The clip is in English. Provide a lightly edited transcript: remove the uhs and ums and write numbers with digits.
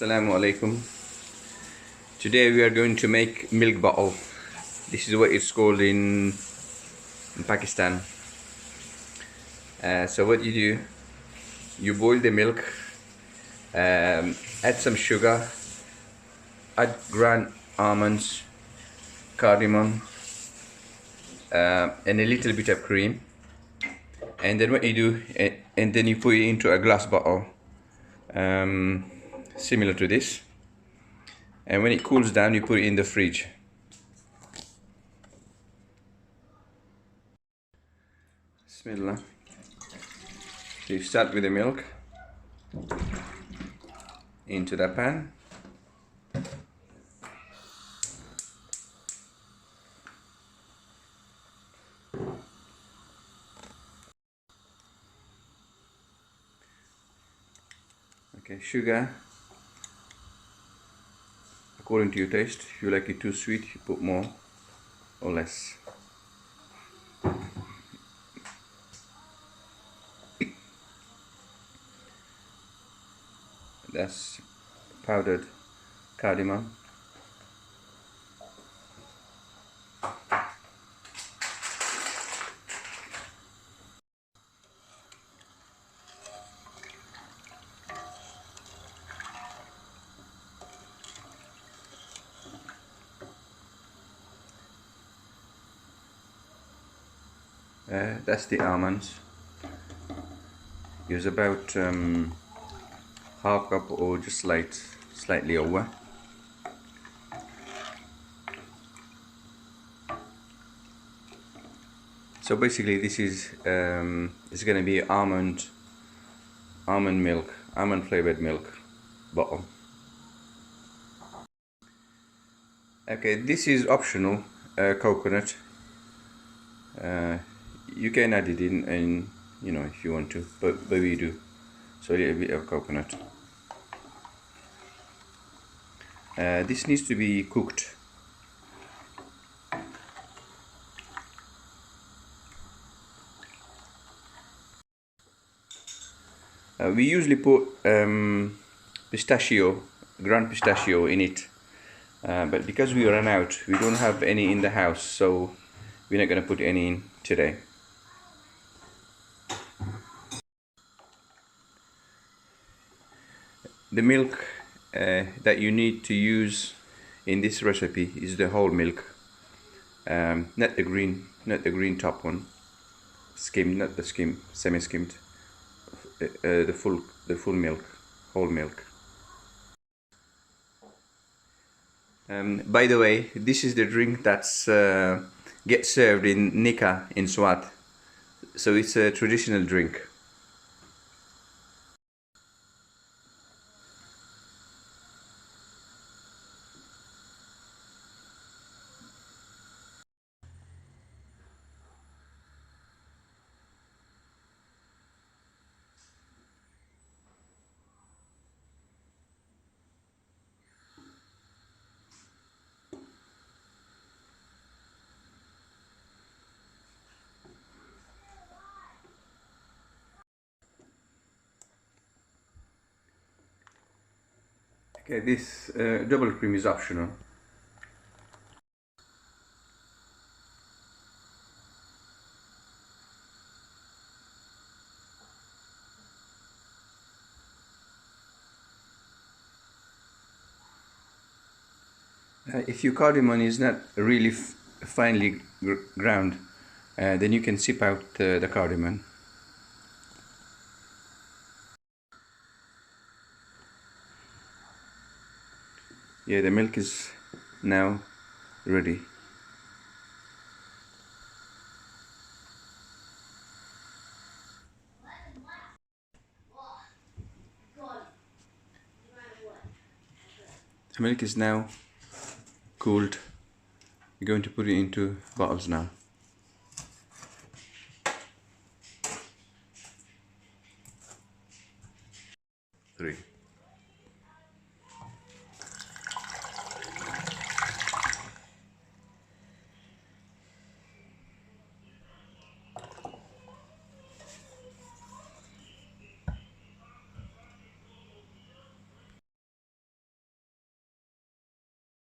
Assalamu alaikum. Today we are going to make milk bottle. This is what it's called in Pakistan. So what you do, you boil the milk, add some sugar, add ground almonds, cardamom, and a little bit of cream. And then what you do, and then you put it into a glass bottle, similar to this. And when it cools down, you put it in the fridge. Bismillah. So you start with the milk into the pan. Okay, sugar according to your taste. If you like it too sweet, you put more or less. That's powdered cardamom. That's the almonds. Use about half cup or just slightly over. So basically, this is it's going to be almond milk, almond flavored milk bottle. Okay, this is optional. Coconut. You can add it in, and you know, if you want to, but we do. So a little bit of coconut. This needs to be cooked. We usually put pistachio, ground pistachio in it, but because we ran out, we don't have any in the house, so we're not going to put any in today. The milk that you need to use in this recipe is the whole milk, not the green top one, skimmed, not the skim, semi-skimmed, the full milk, whole milk. By the way, this is the drink that's gets served in Nikah in Swat, so it's a traditional drink. Okay, this double cream is optional. If your cardamom is not really finely ground, then you can sip out the cardamom. Yeah, the milk is now ready. The milk is now cooled. We're going to put it into bottles now. 3